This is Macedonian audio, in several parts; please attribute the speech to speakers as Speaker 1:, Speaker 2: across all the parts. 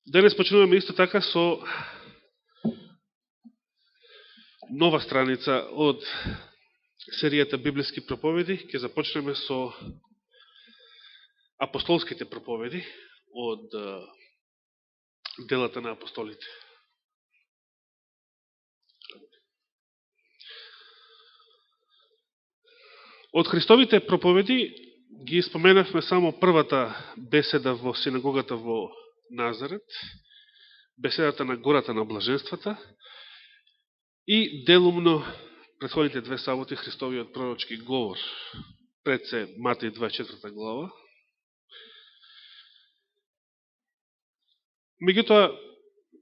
Speaker 1: Денес почнуваме исто така со нова страница од серијата Библиски проповеди. Ќе започнеме со апостолските проповеди од делата на апостолите. Од Христовите проповеди ги споменавме само првата беседа во синагогата во Назарет, беседата на гората на блаженствата и делумно претходните две саботи Христовиот пророчки говор, пред се Матеј 24 глава. Меѓутоа,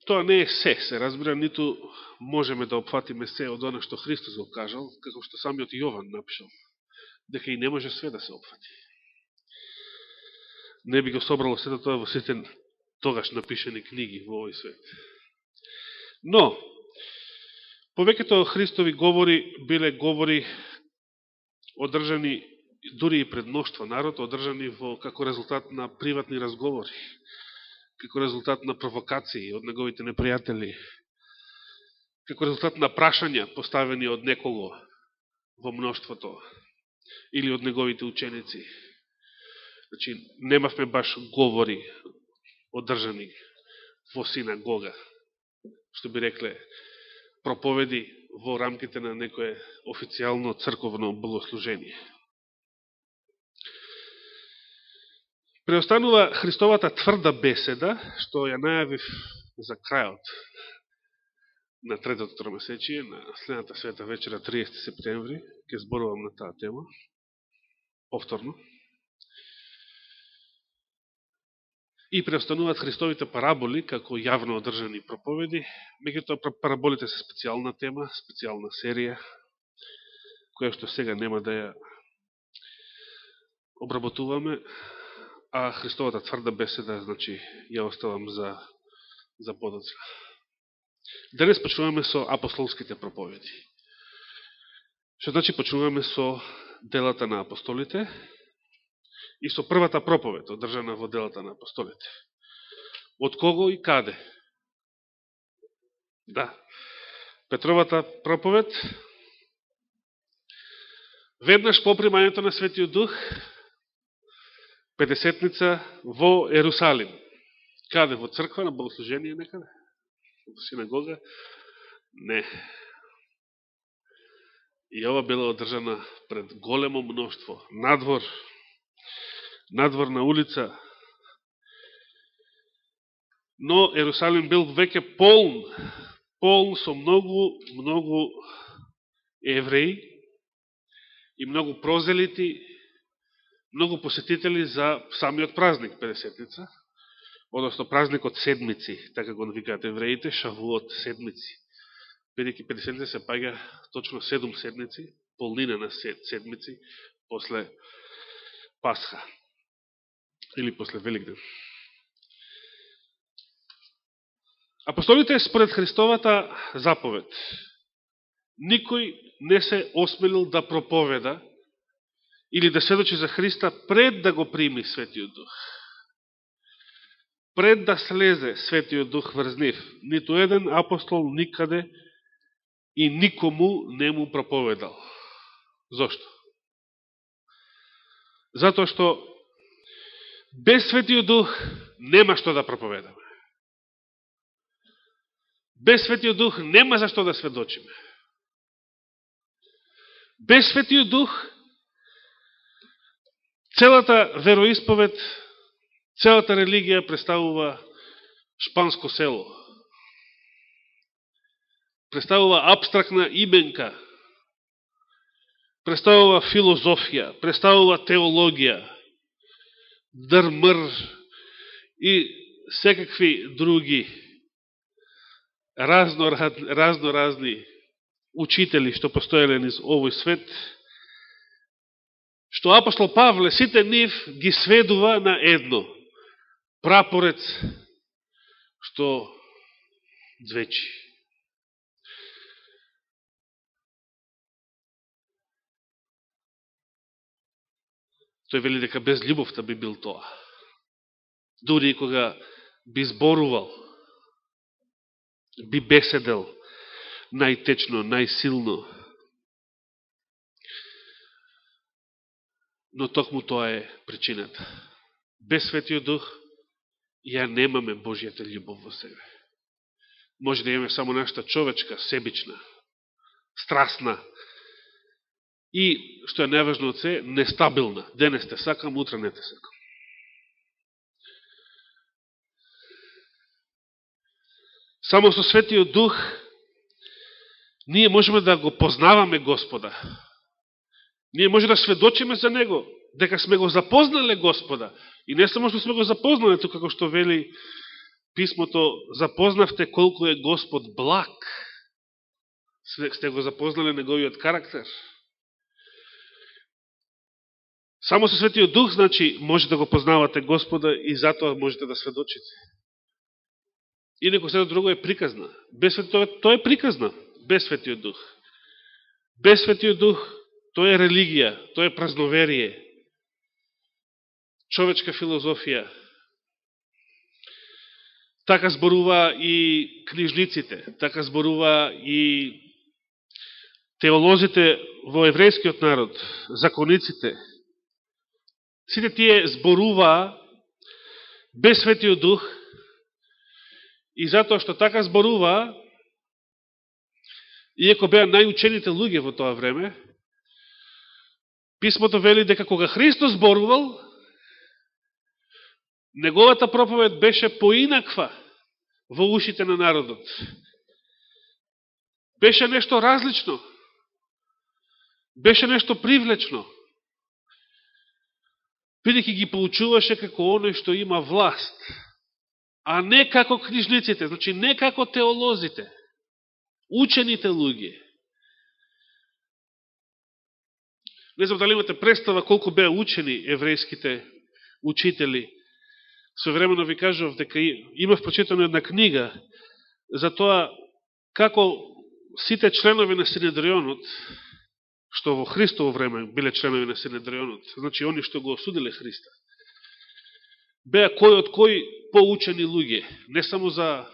Speaker 1: тоа не е се разбира, ниту можеме да опфатиме се од оно што Христос го кажал, како што самиот Јован напишал, дека и не може све да се опфати. Не би го собрало сето тоа во сите тогаш напишени книги во овој свет. Но, повеќето Христови говори биле говори одржани дури и пред мноштво народ, одржани како резултат на приватни разговори, како резултат на провокации од неговите непријатели, како резултат на прашања поставени од некого во мноштвото или од неговите ученици. Значи, немавме баш говори одржани во синагога, што би рекле проповеди во рамките на некое официјално црковно богослужение. Преостанува Христовата тврда беседа, што ја најавив за крајот на третото тромесечие, на следната света вечера, 30 септември, ќе зборувам на таа тема, повторно. И преостануваат Христовите параболи, како јавно одржани проповеди, меѓутоа параболите се специјална тема, специјална серија, која што сега нема да ја обработуваме, а Христовата тврда беседа, значи, ја оставам за подоцна. Денес почнуваме со апостолските проповеди. Што значи почнуваме со делата на апостолите и со првата проповед, одржана во делата на апостолите. Од кого и каде? Да, Петровата проповед, веднаш по примањето на Светиот Дух, Педесетница во Ерусалим. Каде? Во црква, на богослужение некаде? Во синагога? Не. И ова била одржана пред големо мноштво, надворна улица. Но Ерусалим бил веќе полн со многу евреи и многу прозелити, многу посетители за самиот празник Педесетница, односно празникот седмици, така го викаат евреите, Шавуот седмици. Бидејќи Педесетница се паѓа точно 7 седмици, полнина на седмици, после Пасха, или после Великден. Апостолите според Христовата заповед, никој не се осмелил да проповеда или да сведочи за Христа пред да го прими Светиот Дух. Пред да слезе Светиот Дух врз нив, ниту еден апостол никаде и никому не му проповедал. Зошто? Затоа што без Светиот Дух нема што да проповедаме. Без Светиот Дух нема за што да сведочиме. Без Светиот Дух целата вероисповед, целата религија представува шпанско село. Представува абстрактна именка, представува филозофија, представува теологија, дрмр и секакви други разноразни учители што постоеле низ овој свет, што апостол Павле сите нив ги сведува на едно: прапорец што звечи. Тој вели дека без љубовта би бил тоа. Дури и кога би зборувал, би беседел најтечно, најсилно. Но токму тоа е причината. Без Светиот Дух ја немаме Божијата љубов во себе. Може да имаме само нашата човечка, себична, страстна и, што е најважно од се, нестабилна. Денес те сакам, утре не те сакам. Само со Светиот Дух ние можеме да го познаваме Господа. Ние може да сведочиме за Него, дека сме го запознале Господа. И не само што сме го запознале, тука како што вели писмото, запознавте колку е Господ благ. Сте го запознале неговиот карактер. Само со Светиот Дух, значи, може да го познавате Господа и затоа можете да сведочите. Инако се друго е приказна. Тоа е приказна, без Светиот Дух. Без Светиот Дух, тоа е религија, тоа е празноверие, човечка филозофија. Така зборува и книжниците, така зборува и теолозите во еврејскиот народ, закониците. Сите тие зборуваа без Светиот Дух и затоа што така зборуваа, иако беа најучените луѓе во тоа време, писмото вели дека кога Христос зборувал, неговата проповед беше поинаква во ушите на народот. Беше нешто различно. Беше нешто привлечно. Бидејќи ги поучуваше како оној што има власт, а не како книжниците, значи не како теолозите, учените луѓе. Не знам дали имате представа колку беа учени еврејските учители. Современо ви кажував дека имав прочитано една книга за тоа како сите членови на Синедрионот, што во Христово време биле членови на Синедрионот, значи они што го осудиле Христа, беа кој од кој поучени луѓе, не само за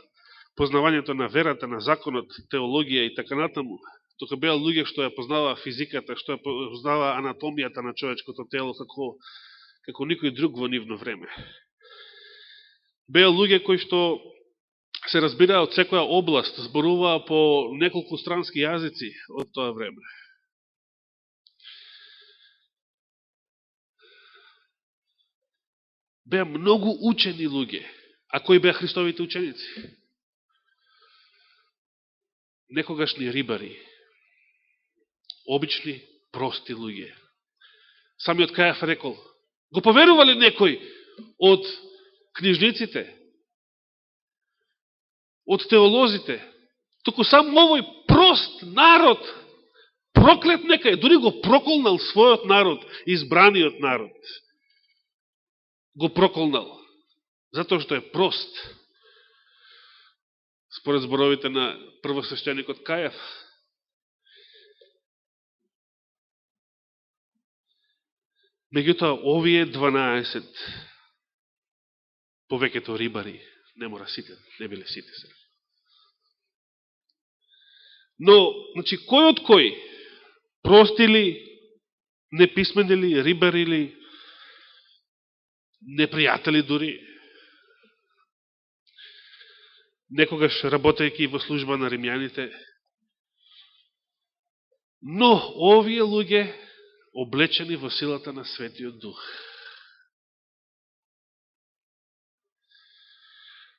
Speaker 1: познавањето на верата, на законот, теологија и така натаму, тука беа луѓе што ја познаваа физиката, што ја познаваа анатомијата на човечкото тело како никој друг во нивно време. Беа луѓе кои што се разбираа од секоја област, зборуваа по неколку странски јазици од тоа време. Беа многу учени луѓе. А кои беа Христовите ученици? Некогашни рибари. Обични, прости луѓе. Самиот Кајаф рекол, го поверували некој од книжниците, од теолозите, туку сам овој прост народ, проклет некај, дури го проколнал својот народ, избраниот народ. Го проколнал, затоа што е прост. Според зборовите на првосвещеникот Кајаф. Меѓутоа, овие 12 повеќето рибари, не мора сите, не биле сите се. Но, значи, кој од кој? Прости ли, неписмени ли, рибари ли, непријатели дури? Некогаш работејќи во служба на римјаните. Но, овие луѓе облечени во силата на Светиот Дух.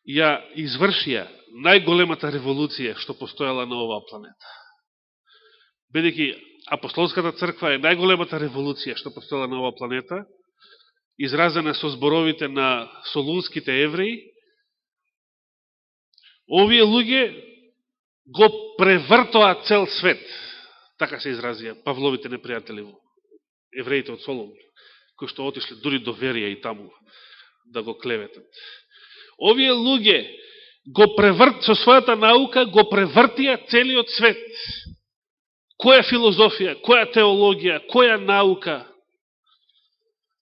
Speaker 1: Ја извршија најголемата револуција што постојала на оваа планета. Бидејќи апостолската црква е најголемата револуција што постојала на оваа планета, изразена со зборовите на солунските евреи, овие луѓе го превртоа цел свет. Така се изразија Павловите непријатели, евреите од Солун, кои што отишле дури до Верија и таму да го клеветат. Овие луѓе со својата наука го превртија целиот свет. Која филозофија, која теологија, која наука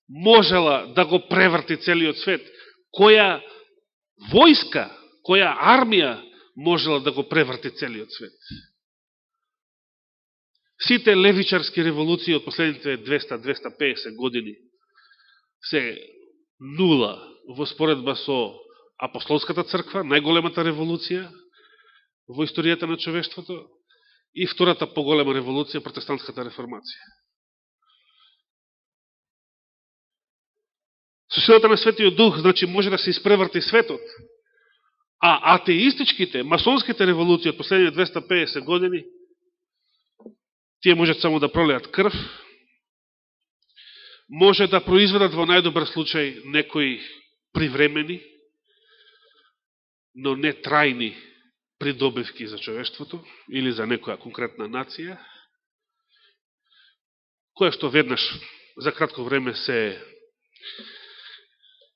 Speaker 1: можела да го преврти целиот свет? Која војска, која армија можела да го преврти целиот свет. Сите левичарски револуции од последните 200-250 години се нула во споредба со апостолската црква, најголемата револуција во историјата на човештвото, и втората поголема револуција, протестантската реформација. Со силата на Светиот Дух, значи, може да се испреврти светот, а атеистичките, масонските револуции од последните 250 години, тие можат само да пролеат крв, може да произведат во најдобар случај некои привремени, но не трајни придобивки за човештвото или за некоја конкретна нација, која што веднаш за кратко време се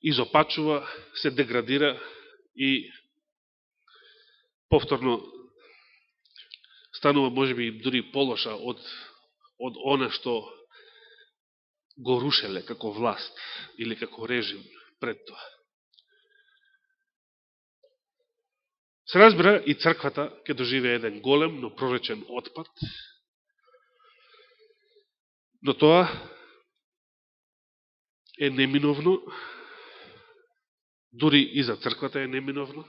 Speaker 1: изопачува, се деградира и повторно станува можеби дури полоша од она што го рушеле како власт или како режим пред тоа. Се разбира, и црквата ќе доживее еден голем, но проречен отпад, но тоа е неминовно, дури и за црквата е неминовно,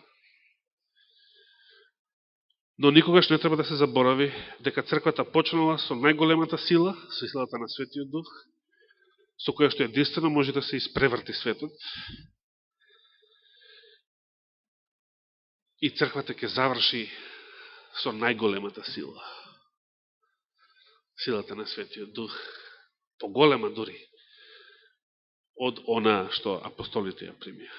Speaker 1: но никогаш не треба да се заборави дека црквата почнала со најголемата сила, со силата на Светиот Дух, со која што единствено може да се испреврти светот, и црквата ќе заврши со најголемата сила. Силата на Светиот Дух, поголема дури од она што апостолите ја примија.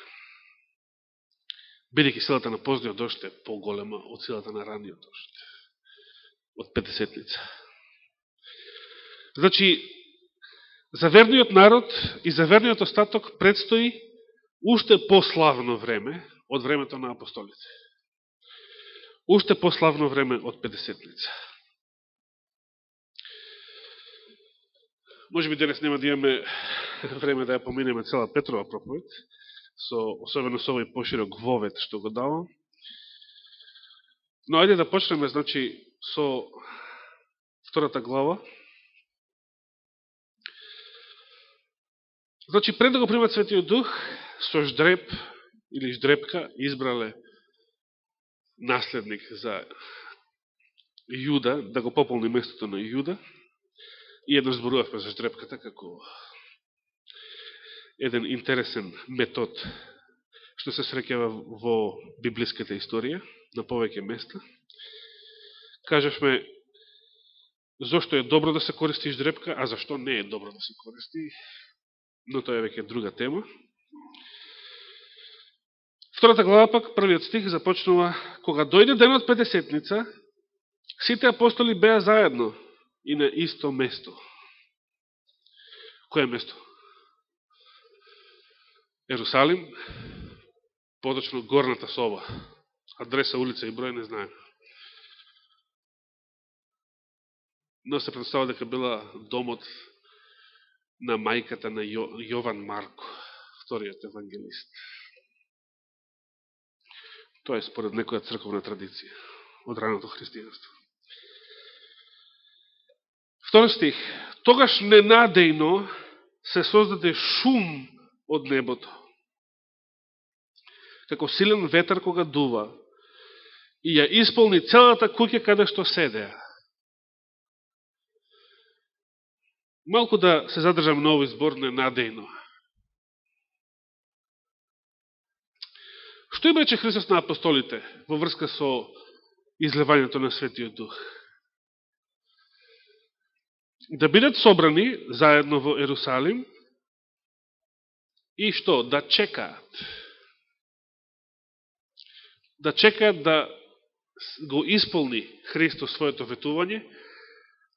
Speaker 1: Бидејќи силата на позниот дожд е поголема од силата на раниот дожд, од Петдесетница. Значи, за верниот народ и за верниот остаток предстои уште пославно време од времето на апостолите. Уште пославно време од Петдесетница. Може би денес нема да имаме време да ја поминеме цела Петрова проповед, особено со овој поширок вовет што го давам. Но ајде да почнеме, значи, со втората глава. Значи, пред да го примат Светиот Дух, со ждреб или ждребка избрале наследник за Јуда, да го пополни местото на Јуда. И едно зборувавме за ждребката како еден интересен метод што се среќава во библиската историја на повеќе места. Кажавме зошто е добро да се користи ждребка, а зашто не е добро да се користи, но тоа е веќе друга тема. Втората глава пак, првиот стих, започнува: кога дојде денот Петдесетница, сите апостоли беа заедно и на исто место. Кој е место? Ерусалим, поточно Горната соба. Адреса, улица и број не знаем. Но се представа дека била домот на мајката на Јован Марко, вториот евангелист. Тоа е според некоја црковна традиција од раното христијанство. Втори стих. Тогаш ненадејно се создаде шум од небото, како силен ветар кога дува, и ја исполни целата куќа каде што седеа. Малку да се задржам на овој збор ненадејно. Што им рече Христос на апостолите во врска со излевањето на Светиот Дух? Да бидат собрани заедно во Ерусалим и што? Да чекаат. Да чекаат да го исполни Христос своето ветување,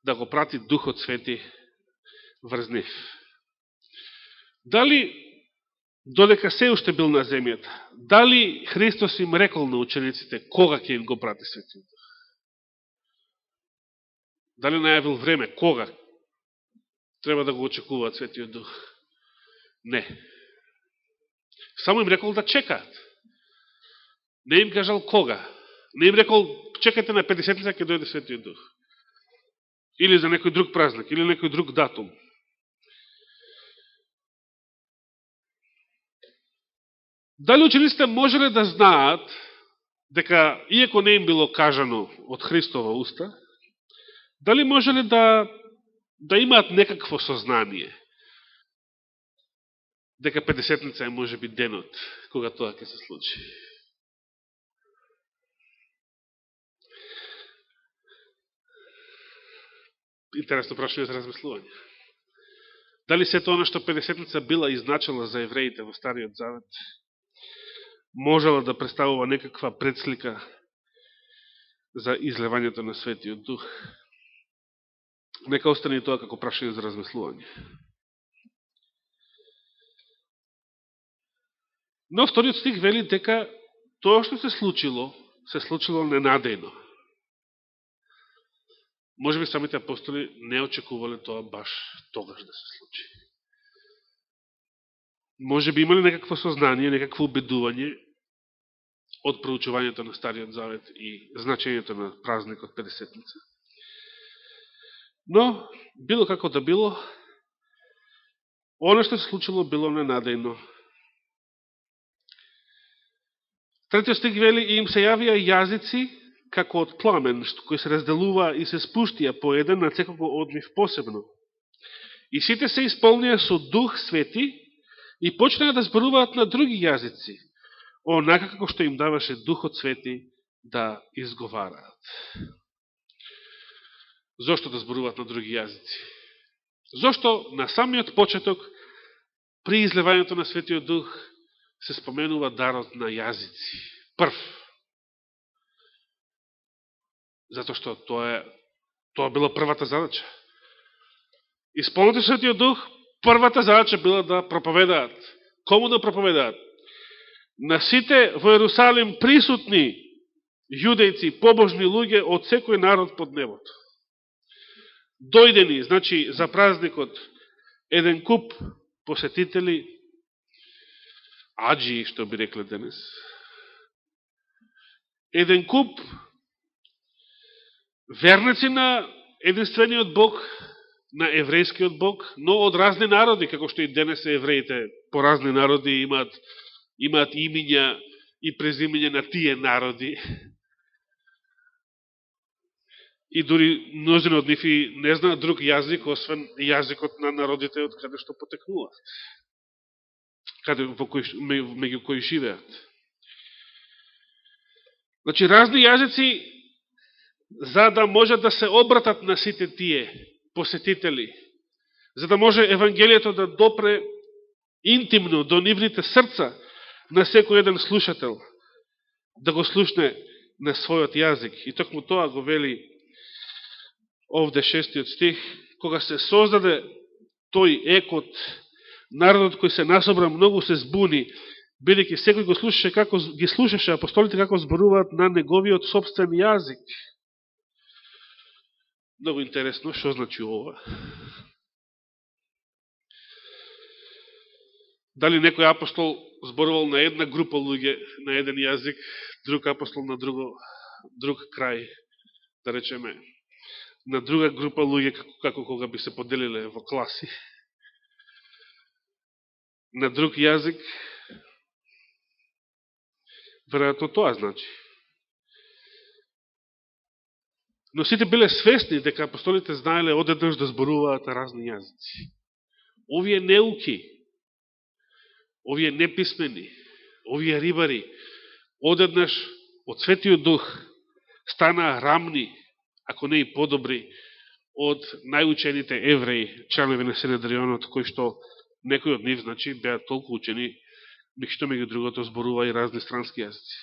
Speaker 1: да го прати Духот Свети врз нив. Дали, додека се уште бил на земјата, дали Христос им рекол на учениците кога ќе им го прати Светиот Дух? Дали најавил време, кога треба да го очекуваат Светиот Дух? Не. Само им рекол да чекаат. Не им кажал кога. Не им рекол, чекайте на 50-ница ќе дојде Светиот Дух. Или за некој друг празник, или некој друг датум. Дали учениците можеле да знаат дека, иако не им било кажано од Христова уста, дали можеле да имаат некакво сознание дека 50-ница е може би денот кога тоа ќе се случи? Интересно прашање за размислување. Дали сето оно што 50-ница била изначала за евреите во Стариот Завет можела да представува некаква предслика за излевањето на Светиот Дух? Нека остане и тоа како прашање за размислување. Но вториот стих вели дека тоа што се случило ненадејно. Може би самите апостоли не очекувале тоа баш тогаш да се случи. Може би имали некакво сознание, некакво убедување од проучувањето на Стариот Завет и значењето на празникот 50-ница. Но, било како да било, оно што се случило било ненадејно. Третиот стих вели, и им се јавија јазици како од пламен, кои се разделува и се спуштија по еден на секого од нив посебно. И сите се исполнија со Дух Свети и почнаа да зборуваат на други јазици, онака како што им даваше Духот Свети да изговараат. Зошто да зборуваат на други јазици? Зошто на самиот почеток, при излевањето на Светиот Дух, се споменува дарот на јазици? Прв. Затоа што тоа била првата задача. Исполнете Светиот Дух, првата задача била да проповедаат. Кому да проповедаат? На сите во Ерусалим присутни јудејци, побожни луѓе од секој народ под небото. Дојдени, значи, за празникот, еден куп посетители, аджи, што би рекле денес, еден куп верници на единствениот Бог, на еврејскиот Бог, но од разни народи, како што и денес евреите по разни народи имаат имиња и презимиња на тие народи. И дури мнозина од нив и не знаат друг јазик, освен јазикот на народите од каде што потекнуваат, меѓу кои живеат. Значи, разни јазици, за да можат да се обратат на сите тие посетители, за да може Евангелието да допре интимно до нивните срца на секој еден слушател, да го слушне на својот јазик. И токму тоа го вели овде 6 стих, кога се создаде тој екот, народот кој се насобра многу се збуни, бидејќи секој го слушаше како ги слушаше апостолите како зборуваат на неговиот собствен јазик. Многу интересно, што значи ова? Дали некој апостол зборувал на една група луѓе на еден јазик, друг апостол на друг крај, да речеме, на друга група луѓе, како кога би се поделиле во класи, на друг јазик, веројатно тоа значи. Но сите биле свесни дека апостолите знаеле одеднаш да зборуваат разни јазици. Овие неуки, овие неписмени, овие рибари, одеднаш од Светиот Дух стана рамни, ако не и подобри, од најучените евреи, членови на Синедрионот, кои што некои од нив, значи, беа толку учени, што меѓу другото зборува и разни странски јазици.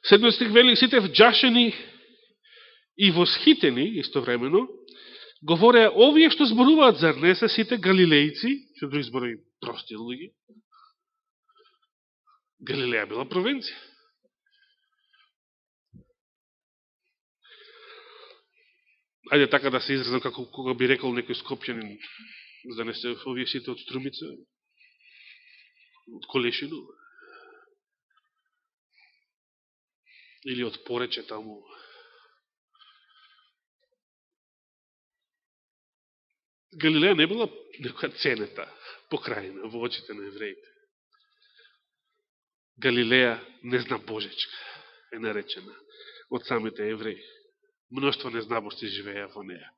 Speaker 1: Седмиот стих вели, сите вџашени и восхитени истовремено, говореа, овие што зборуваат, зар не се сите галилејци, што други зборови прости луѓе? Галилеја била провинција. Ајде така да се изразам, како кога би рекол некој скопјанин, за да не се овие сите од Струмица, од Колешино. или од порече таму. Галилеја не била некоја ценета покрајна во очите на евреите. Галилеја незнабожечка е наречена од самите евреи. Мноштво незнабожци живеја во неја.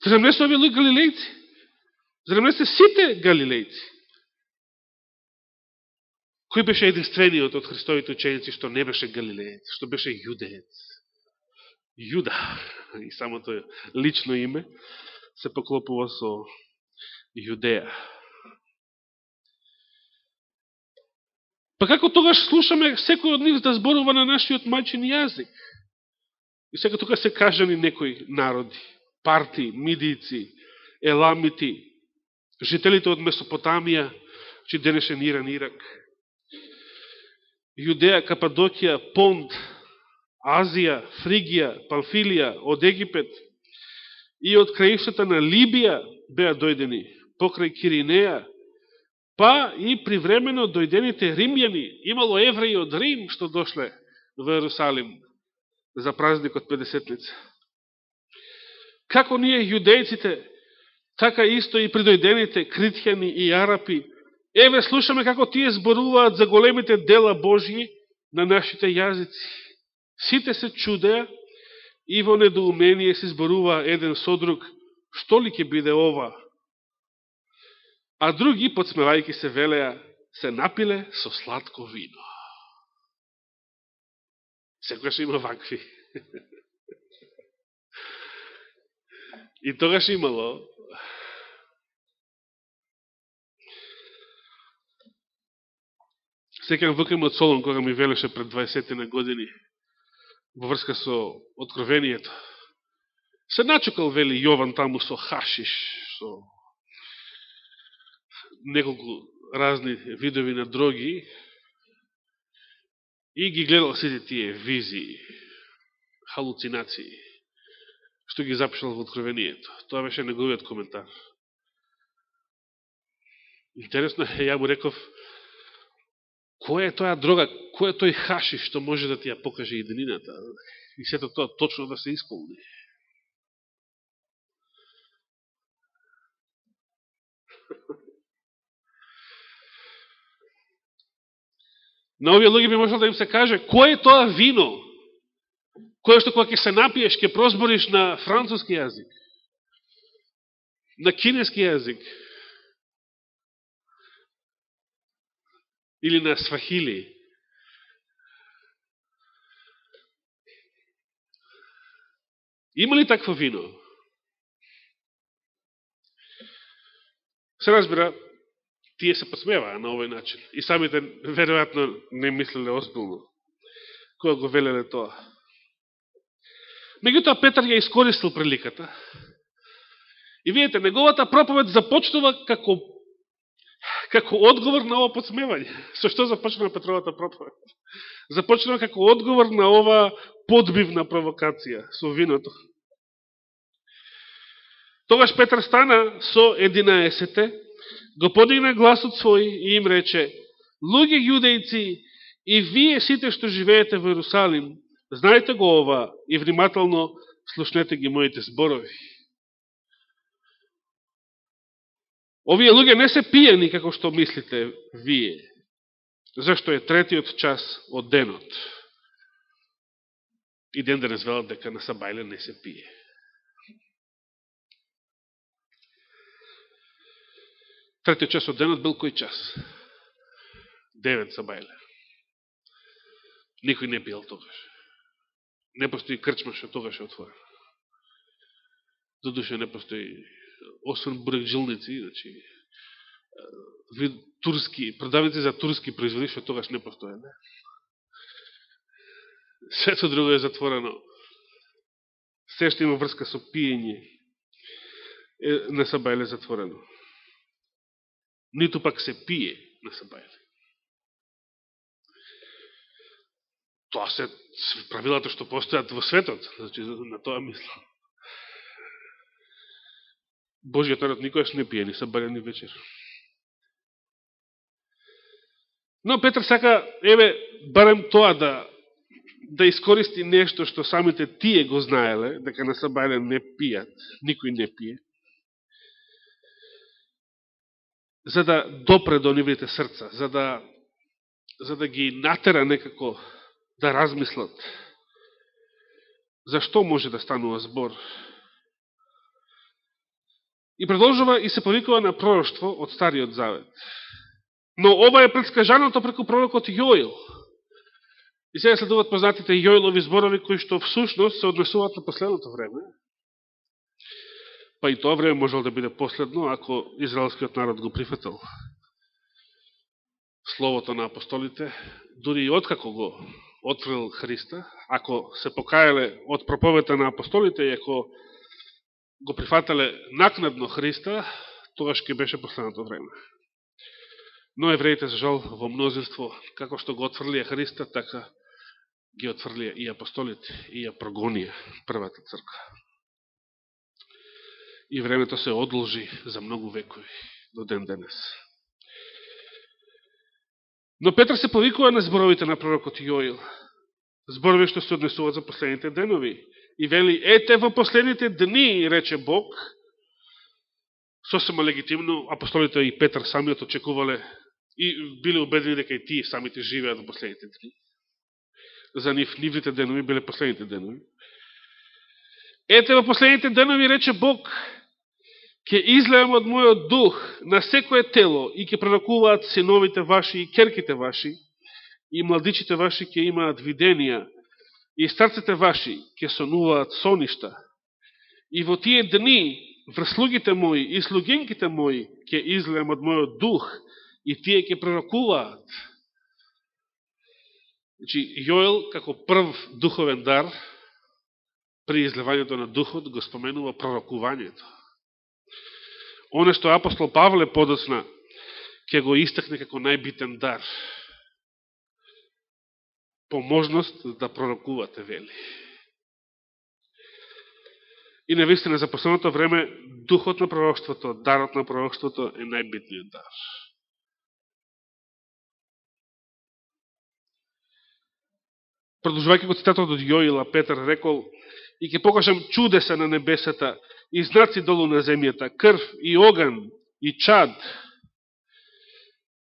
Speaker 1: Зарем не се овие луѓе галилејци? Зарем не се сите галилејци? Кој беше единствениот од Христовите ученици што не беше галилеец, што беше јудеец? Јуда, и самото лично име, се поклопува со Јудеја. Па како тогаш слушаме секој од нив да зборува на нашиот мајчин јазик? И сега тука се кажани некои народи, парти, мидијци, еламити, жителите од Месопотамија, чи денешен Иран, Ирак, Јудеја, Кападокија, Понт, Азија, Фригија, Памфилија, од Египет и од краивштата на Либија беа дојдени, покрај Киринеја, па и привремено дојдените римјани, имало евреи од Рим што дошле во Ерусалим за празникот Педесетница. Како ние јудејците, така исто и придојдените критјани и арапи, еве слушаме како тие зборуваат за големите дела Божји на нашите јазици. Сите се чудеа и во недоумение се зборува еден со друг, што ли ќе биде ова? А други, подсмевајки се, велеа, се напиле со сладко вино. Секогаш има вакви. И тогаш имало секам Вукемот Солон, кога ми велеше пред 20 на години, во врска со откровението. Се начукал, вели Јован, таму со хашиш, со неколку разни видови на дроги и ги гледал сите тие визии, халуцинации, што ги запишал во откровението. Тоа беше неговиот коментар. Интересно е, ја му реков, која е тоја дрога, кој е тој хашиш што може да ти ја покаже иднината и сето тоа точно да се исполни. На овие луѓе би можел да им се каже, кој е тоа вино, кое што кога ќе се напиеш, ќе прозбориш на француски јазик, на кинески јазик, или на свахили. Има ли такво вино? Се разбира, тие се посмеваа на овој начин. И самите, веројатно, не мислеле озбилно, кога го велеле тоа. Меѓутоа, Петар ја искористил приликата. И видите, неговата проповед започнува како одговор на ова подсмевање. Со што започнува Петровата проповед? Започнува како одговор на ова подбивна провокација со виното. Тогаш Петар стана со 11, го подигна гласот свој и им рече: луѓе јудејци и вие сите што живеете во Ерусалим, знаете го ова и внимателно слушнете ги моите зборови. Овие луѓе не се пијани како што мислите вие, зашто е третиот час од денот. И ден денес велат дека на Сабајле не се пие. Третиот час од денот бил кој час? 9 Сабајле. Никој не пиел тогаш. Не постои крчма што тогаш е отворена. Додуше не постои, освен бурекджилници, значи, турски, продавници за турски производи, што тогаш не постои. Не? Сето друго е затворено. Се што има врска со пиење на Сабајле затворено. Ниту пак се пие на Сабајле. Тоа се правилата што постојат во светот, значи на тоа мислам. Божиот народ никогаш не пие ни Сабајле ни вечер. Но Петр сака, барем тоа да искористи нешто што самите тие го знаеле, дека на сабајле не пијат, никој не пие, за да допре до нивните срца, за да ги натера некако да размислат зашто може да станува збор. И продолжува и се повикува на пророштво од Стариот Завет. Но ова е предскажаното преку пророкот Јоил. И сега следуват познатите Јоилови зборови, кои што всушност се однесуваат на последното време. Па и тоа време можело да биде последно, ако израелскиот народ го прифатил словото на апостолите, дури и откако го отврил Христа, ако се покаяле од проповета на апостолите и ако го прифатале накнадно Христа, тогаш ќе беше последното време. Но евреите, за жал, во мнозинство, како што го отврлија Христа, така ги отврлија и апостолите, и ја прогонија првата црква. И времето се одолжи за многу векови, до ден денес. Но Петр се повикува на зборовите на пророкот Јоил, зборови што се однесуваат за последните денови. И вели, ете во последните дни, рече Бог, сосема легитимно, апостолите и Петр самиот очекувале и биле убедени дека и тие самите живеат во последните дни. За нивните денови биле последните денови. Ете во последните денови, рече Бог, ќе излеам од мојот дух на секое тело и ќе пророкуваат синовите ваши и керките ваши и младичите ваши ќе имаат виденија и старците ваши ќе сонуваат соништа. И во тие дни врслугите мои и слугинките мои ќе излеам од мојот дух и тие ќе пророкуваат. Значи, Јоел, како прв духовен дар, при излевањето на духот, го споменува пророкувањето. Оно што апостол Павле подоцна ќе го истакне како најбитен дар. Поможност да пророкувате, вели. И навистина за последното време духот на пророкството, дарот на пророкството е најбитниот дар. Продолжувајќи го цитатот од Јоила, Петар рекол: и ќе покажам чудеса на небесата и знаци долу на земјата, крв и оган и чад.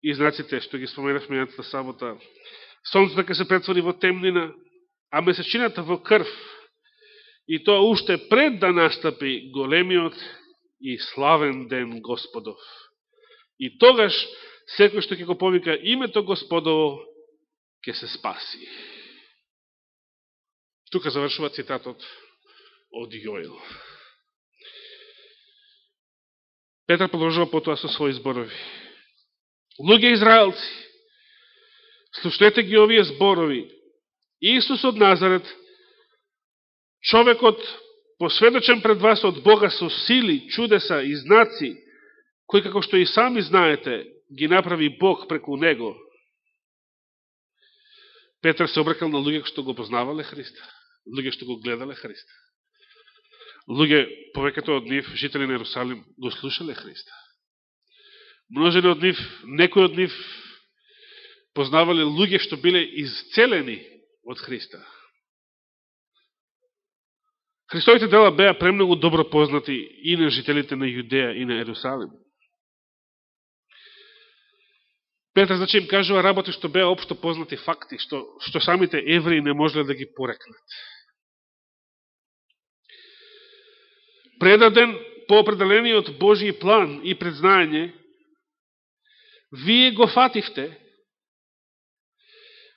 Speaker 1: И знаците што ги споменавме минатата сабота. Сонцето ќе се претвори во темнина, а месечината во крв. И тоа уште пред да настапи големиот и славен ден Господов. И тогаш секој што ќе го повика името Господово ќе се спаси. Тука завршува цитатот од Јоил. Петар продолжува потоа со своји зборови. Луѓе израелци, слушнете ги овие зборови. Исус од Назарет, човекот посведочен пред вас од Бога со сили, чудеса и знаци, кои како што и сами знаете, ги направи Бог преку него. Петар се обрекал на луѓе што го познавале Христа, луѓе што го гледале Христа. Луѓе, повеќето од нив, жители на Ерусалим, го слушале Христа. Множени од нив, некои од нив, познавале луѓе што биле исцелени од Христа. Христовите дела беа премногу добро познати и на жителите на Јудеја и на Ерусалим. Петар, значи, им кажува работи што беа општо познати факти, што самите евреи не можеле да ги порекнат. Предаден по определениот Божји план и предзнаење, вие го фативте,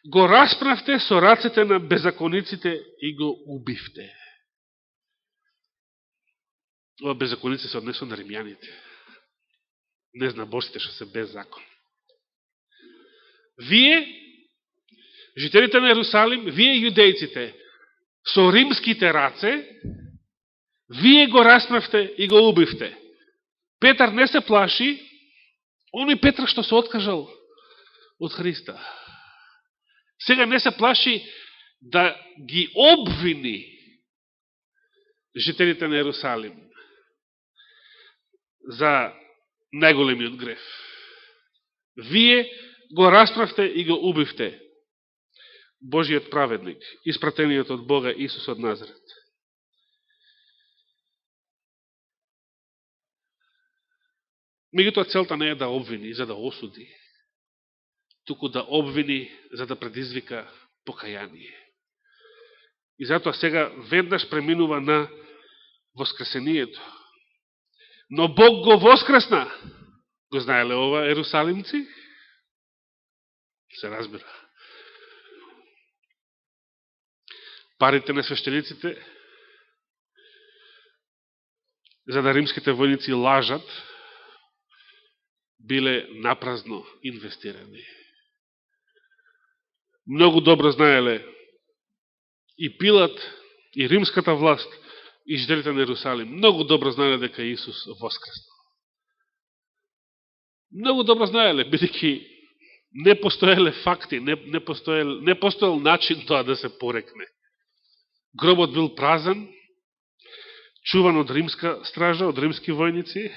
Speaker 1: го расправте со рацете на беззакониците и го убивте. Ова беззаконици се однесува на римјаните. Не зна божците што се без закон. Вие, жителите на Ерусалим, вие јудејците, со римските раце, вие го расправте и го убивте. Петар не се плаши, оној Петар што се откажал од Христа. Сега не се плаши да ги обвини жителите на Ерусалим за најголемиот греф. Вие го расправте и го убивте. Божиот праведник, испратениот од Бога Исус од Назарет. Меѓутоа целта не е да обвини за да осуди, туку да обвини за да предизвика покаяние. И затоа сега веднаш преминува на воскресението. Но Бог го воскресна. Го знаеле ова ерусалимци? Се разбира. Парите на свештениците, за да римските војници лажат, биле напразно инвестирани. Многу добро знаеле и Пилат, и римската власт, и жителите на Ерусалим, многу добро знаеле дека Исус воскреснал. Многу добро знаеле, бидејќи не постоеле факти, не постоел начин тоа да се порекне. Гробот бил празен, чуван од римска стража, од римски војници.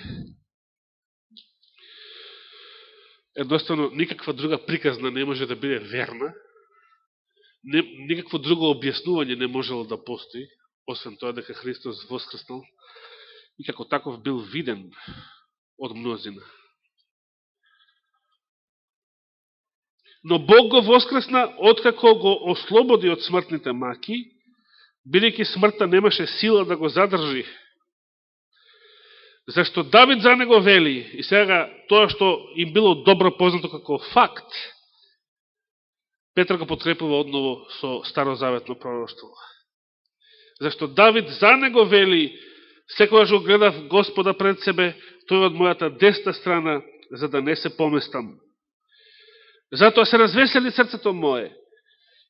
Speaker 1: Едноставно, никаква друга приказна не може да биде верна. Никакво друго објаснување не можело да постои, освен тоа дека Христос воскреснал и како таков бил виден од мнозина. Но Бог го воскресна откако го ослободи од смртните маки, бидејќи смртта немаше сила да го задржи. Зашто Давид за него вели, и сега тоа што им било добро познато како факт, Петар го потрепува одново со старозаветно пророштво. Зашто Давид за него вели, секогаш го гледав Господа пред себе, тој од мојата десна страна, за да не се поместам. Затоа се развесели срцето мое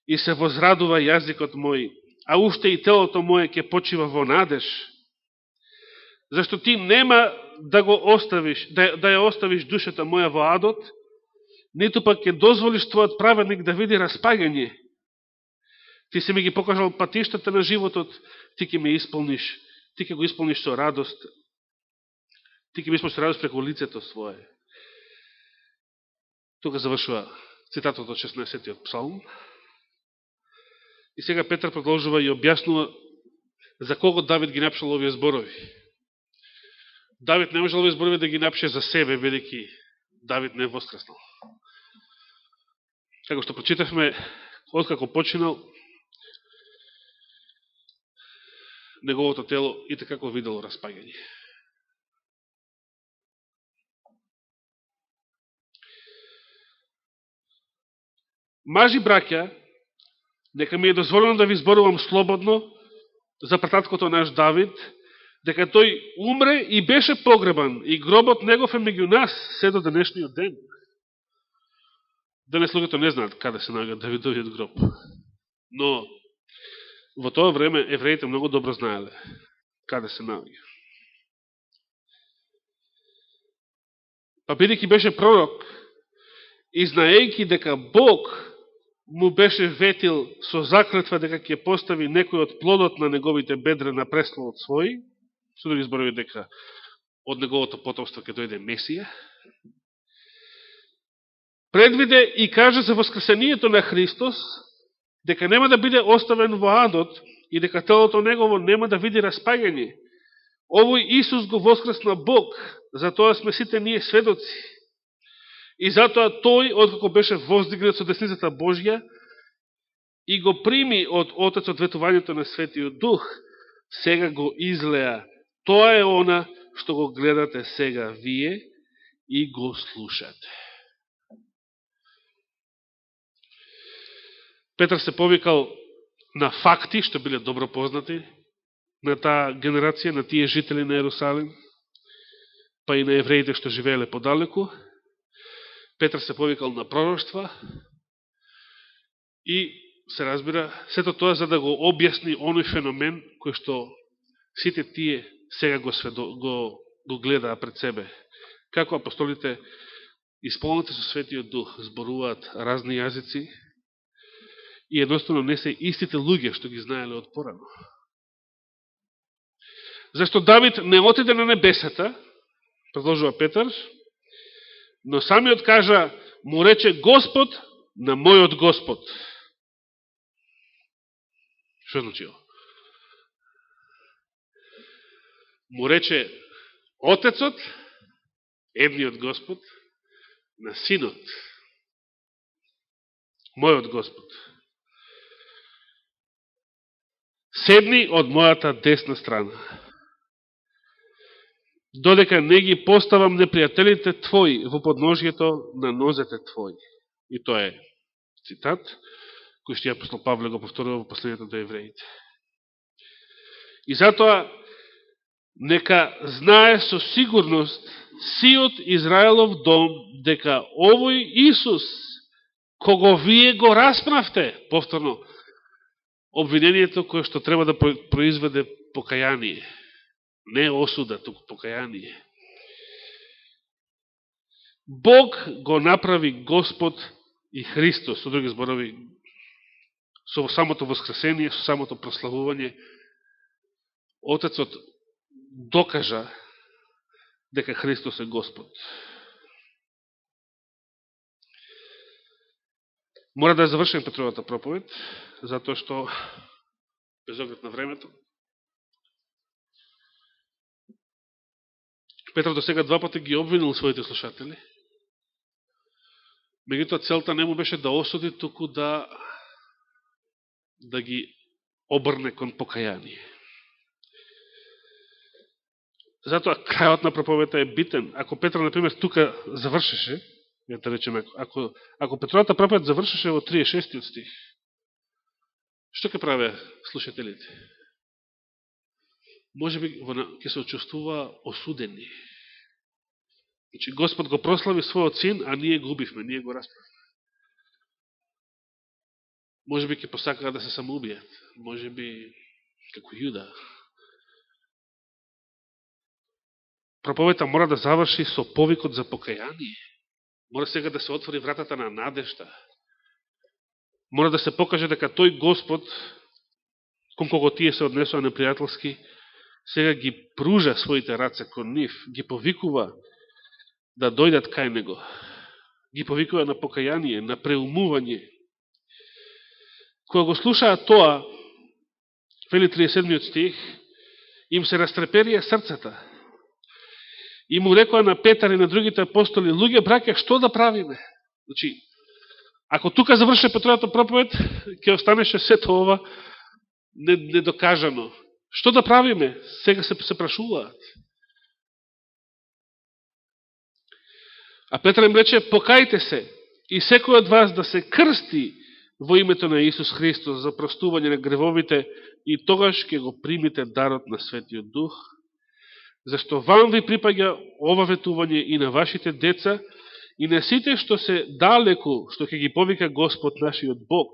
Speaker 1: и се возрадува јазикот мој, а уште и телото мое ќе почива во надеж. Зашто ти нема да го оставиш, да ја оставиш душата моја во адот, ниту пак ќе дозволиш твојот праведник да види распагање. Ти си ми ги покажал патиштата на животот, ти ќе ме исполниш, ти ќе го исполниш со радост, ти ќе ми исполниш со радост преку лицето свое. Тука завршува цитатот од 16-тиот псалм. И сега Петар продолжува и објаснува за кого Давид ги напишал овие зборови. Давид не можел овие зборови да ги напише за себе, бидејќи Давид не воскреснал. Како што прочитавме, откако починал, неговото тело и такако видело распагање. Мажи, браќа, нека ми е дозволено да ви зборувам слободно за прататкото наш Давид, дека тој умре и беше погребан, и гробот негов е меѓу нас се до денешниот ден. Денес луѓето не знаат каде се наоѓа Давидовиот гроб. Но во тоа време евреите многу добро знаеле каде се наоѓа. Па бидејќи беше пророк и знаејќи дека Бог му беше ветил со заклетва дека ќе постави некој од плодот на неговите бедра на престолот свој, со други зборови дека од неговото потомство ќе дојде Месија, предвиде и каже за воскресението на Христос, дека нема да биде оставен во адот и дека телото негово нема да види распагање. Овој Исус го воскресна Бог, затоа сме сите ние сведоци. И затоа тој, откако беше воздигнат со десницата Божја и го прими од Отецот ветувањето на Светиот Дух, сега го излеа. Тоа е она што го гледате сега вие и го слушате. Петар се повикал на факти, што биле добро познати на таа генерација, на тие жители на Ерусалим, па и на евреите што живееле подалеку. Петар се повикал на пророштва и се разбира сето тоа за да го објасни оној феномен кој што сите тие сега го гледаа пред себе. Како апостолите исполнети со Светиот Дух зборуваат разни јазици и едноставно не се истите луѓе што ги знаеле од порано. Зашто Давид не отиде на небесата, продолжува Петар, но самиот кажа, му рече Господ на мојот Господ. Што значи ово? Му рече Отецот, едниот Господ, на Синот, мојот Господ. Седни од мојата десна страна, додека не ги поставам непријателите твои во подножието на нозете твои. И тоа е цитат, кој што апостол Павле го повторува во посланието до евреите. И затоа, нека знае со сигурност сиот Израелов дом, дека овој Исус, кого вие го распнавте, повторно, обвинението кое што треба да произведе покаяние, не осуда, туку покаяние. Бог го направи Господ и Христос, со други зборови, со самото воскресение, со самото прославување, Отецот докажа дека Христос е Господ. Мора да завршим Петровата проповед, затоа што, без оглед на времето, Петар до сега 2 пати ги обвинил своите слушатели. Меѓутоа целта не му беше да осуди, туку да ги обрне кон покаяние. Затоа крајот на проповедта е битен. Ако Петар, например, тука завршеше, да речеме, ако Петровата проповед завршеше во 36 стих, што ќе праве слушателите? Може би ќе се очувствува осудени. Значи, Господ го прослави својот син, а ние губивме, ние го расправме. Може би ќе посакаат да се самоубијат. Може би, како Јуда. Проповедта мора да заврши со повикот за покаяние. Мора сега да се отвори вратата на надежда. Мора да се покаже дека тој Господ, кон кого тие се однесува непријателски, сега ги пружа своите раце кон нив, ги повикува да дојдат кај него. Ги повикува на покаяние, на преумување. Кога го слушаат тоа, вели 37 стих, им се растреперија срцата. И му рекоа на Петар и на другите апостоли: луѓе, браќа, што да правиме? Значи, ако тука заврше Петровата проповед, ќе останеше сето ова недокажано. Што да правиме? Сега се прашуваат. А Петар им рече: покајте се и секој од вас да се крсти во името на Исус Христос за простување на гревовите и тогаш ќе го примите дарот на Светиот Дух, зашто вам ви припаѓа ова ветување и на вашите деца и на сите што се далеку, што ќе ги повика Господ нашиот Бог.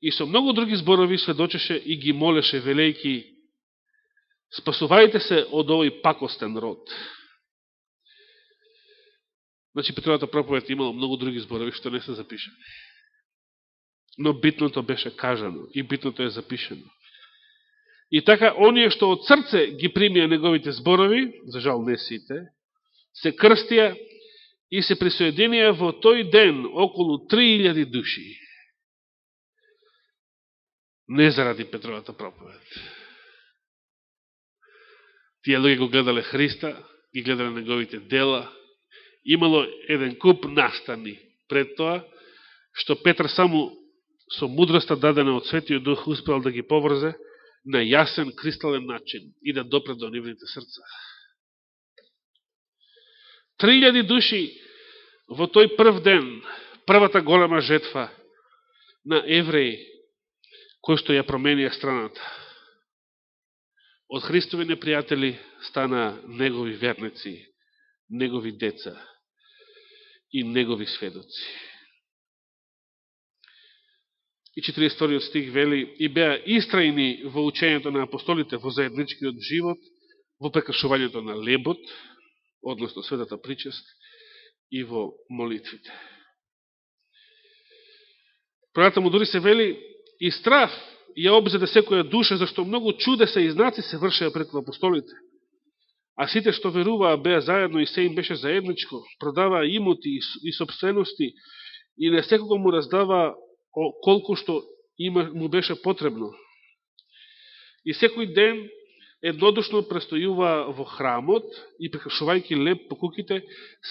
Speaker 1: И со многу други зборови сведочеше и ги молеше, велејки: спасувајте се од овој пакостен род. Значи, Петровата проповед имало многу други зборови што не се запишани. Но битното беше кажано и битното е запишено. И така, оние што од срце ги примија неговите зборови, за жал не сите, се крстија и се присоединија во тој ден околу 3000 души. Не заради Петровата проповед. Тие луѓе го гледале Христа, ги гледале неговите дела, имало еден куп настани пред тоа, што Петар само со мудроста дадена од Светиот Дух успел да ги поврзе на јасен, кристален начин и да допре до нивните срца. 3000 души во тој прв ден, првата голема жетва на евреи, кој што ја променија страната. Од Христови непријатели стана негови верници, негови деца и негови сведоци. И 42 стих вели: и беа истрајни во учењето на апостолите, во заедничкиот живот, во прекршувањето на лебот, односно светата причест, и во молитвите. Понатаму дури се вели: и страв ја обзеде секоја душа, зашто многу чудеса и знаци се вршеа пред апостолите. А сите што веруваа беа заедно и се им беше заедничко, продаваа имоти и собствености и на секого му раздаваа колку што му беше потребно. И секој ден еднодушно престојуваа во храмот и прекашувајќи леп по куќите,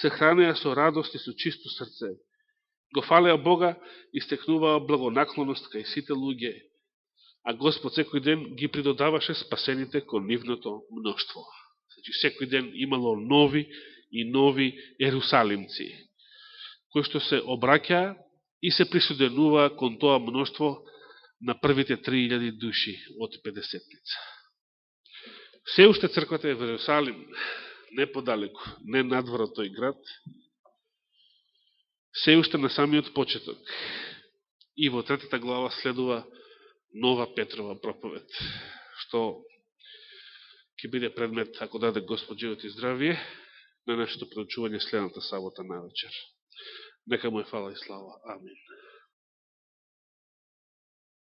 Speaker 1: се хранеа со радост и со чисто срце. Го фалеа Бога и стекнуваа благонаклоност кај сите луѓе, а Господ секој ден ги придодаваше спасените кон нивното мноштво. Значи, секој ден имало нови и нови ерусалимци, кои што се обраќаа и се присуденуваа кон тоа мноштво на првите 3000 души од 50-ница. Се уште црквата е во Ерусалим, не подалеку, не надвор од тој град, се уште на самиот почеток. И во 3 глава следува нова Петрова проповед, што ќе биде предмет, ако даде Господ живот и здравие, на нашето проучување следната сабота навечер. Нека му е фала и слава. Амин.